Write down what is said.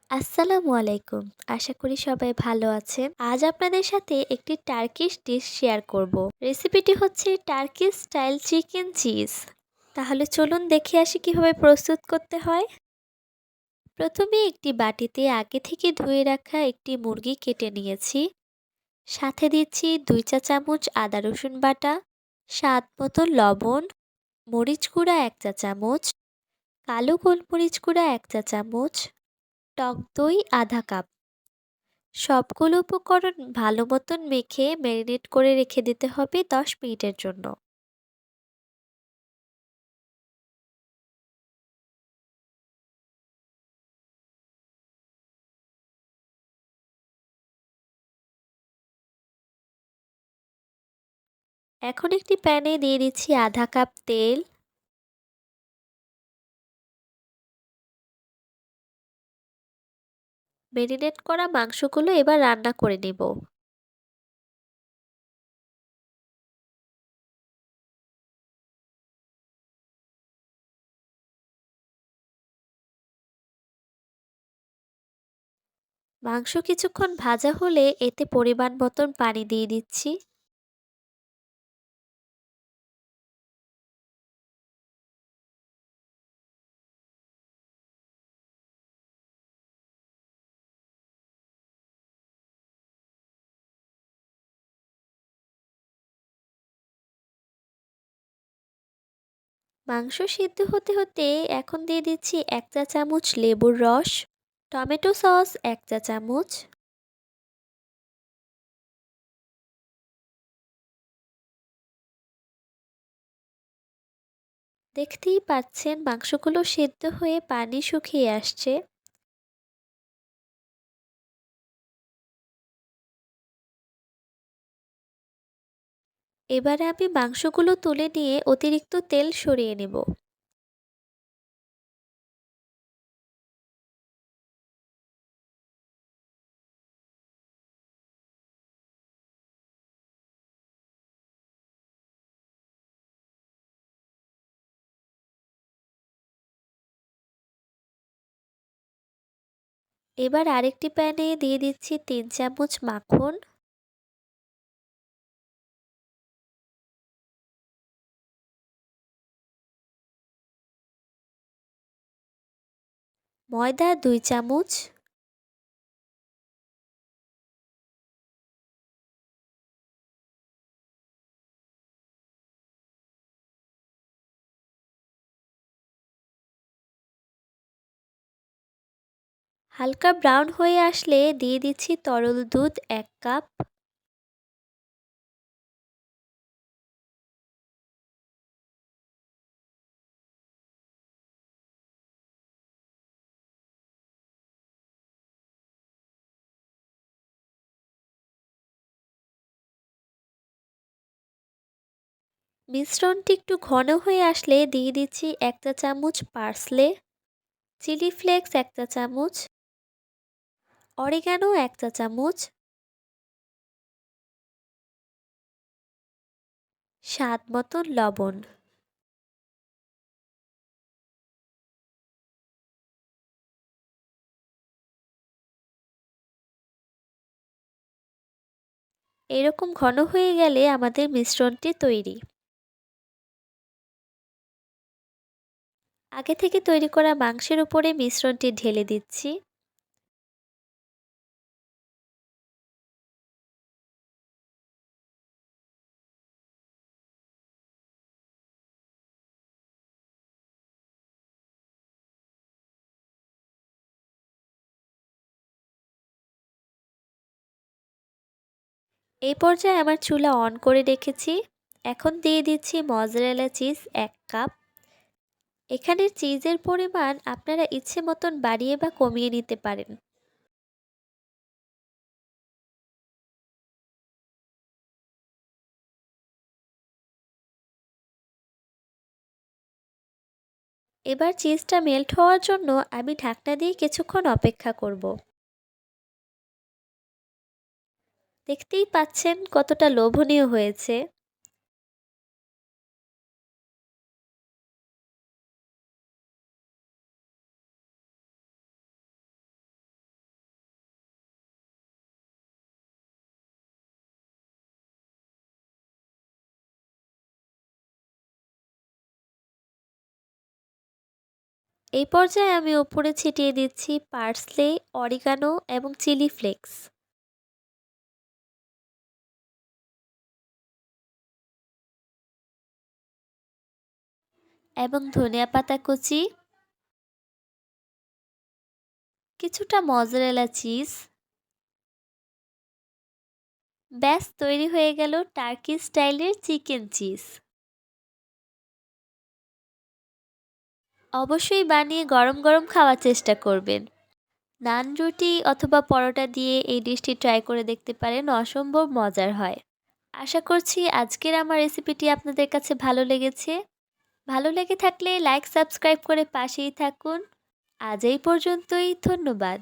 আসসালামু আলাইকুম। আশা করি সবাই ভালো আছেন। আজ আপনাদের সাথে একটি টার্কিশ ডিশ শেয়ার করব। রেসিপিটি হচ্ছে টার্কিশ স্টাইল চিকেন চিজ। তাহলে চলুন দেখে আসি কিভাবে প্রস্তুত করতে হয়। প্রথমে একটি বাটিতে আগে থেকে ধুয়ে রাখা একটি মুরগি কেটে নিয়েছি। সাথে দিচ্ছি 2 চা চামচ আদা রসুন বাটা, স্বাদ মতো লবণ, মরিচ গুঁড়া 1 চা চামচ, কালো গোলমরিচ গুঁড়া 1 চা চামচ, টক দই আধা কাপ। সবগুলো উপকরণ ভালো মতন মেখে ম্যারিনেট করে রেখে দিতে হবে 10 মিনিটের জন্য। এখন একটি প্যানে দিয়ে দিচ্ছি আধা কাপ তেল। ম্যারিনেট করা মাংসগুলো এবার রান্না করে নেব। মাংস কিছুক্ষণ ভাজা হলে এতে পরিমাণ মতন পানি দিয়ে দিচ্ছি। মাংস সিদ্ধ হতে হতে এখন দিয়ে দিচ্ছি 1 চা চামচ লেবুর রস, টমেটো সস 1 চা চামচ। দেখতেই পাচ্ছেন মাংসগুলো সেদ্ধ হয়ে পানি শুকিয়ে আসছে। এবারে আমি মাংসগুলো তুলে নিয়ে অতিরিক্ত তেল সরিয়ে নেব। এবার আরেকটি প্যানে দিয়ে দিচ্ছি 3 চামচ মাখন। ময়দা 2 চামচ। হালকা ব্রাউন হয়ে আসলে দিয়ে দিচ্ছি তরল দুধ 1 কাপ। মিশ্রণটি একটু ঘন হয়ে আসলে দিয়ে দিচ্ছি 1 চা চামচ পার্সলে, চিলি ফ্লেক্স 1 চা চামচ, অরিগানো 1 চা চামচ, স্বাদ মতো লবণ। এরকম ঘন হয়ে গেলে আমাদের মিশ্রণটি তৈরি। আগে থেকে তৈরি করা মাংসের উপরে মিশ্রণটি ঢেলে দিচ্ছি। এই পর্যায়ে আমার চুলা অন করে রেখেছি। এখন দিয়ে দিচ্ছি মজরেলা চিজ 1 কাপ। এখানে চিজের পরিমাণ আপনারা ইচ্ছে মতন বাড়িয়ে বা কমিয়ে নিতে পারেন। এবার চিজটা মেল্ট হওয়ার জন্য আমি ঢাকনা দিয়ে কিছুক্ষণ অপেক্ষা করব। দেখতেই পাচ্ছেন কতটা লোভনীয় হয়েছে। এই পর্যায়ে আমি উপরে ছিটিয়ে দিচ্ছি পার্সলে, অরিগানো এবং চিলি ফ্লেক্স এবং ধনিয়া পাতা কুচি, কিছুটা মজরেলা চিজ। ব্যাস তৈরি হয়ে গেল টার্কি স্টাইলের চিকেন চিজ। অবশ্যই বানিয়ে গরম গরম খাওয়ার চেষ্টা করবেন। নান, রুটি অথবা পরোটা দিয়ে এই ডিশটি ট্রাই করে দেখতে পারেন, অসম্ভব মজার হয়। আশা করছি আজকের আমার রেসিপিটি আপনাদের কাছে ভালো লেগেছে। ভালো লেগে থাকলে লাইক সাবস্ক্রাইব করে পাশেই থাকুন। আজ এই পর্যন্তই, ধন্যবাদ।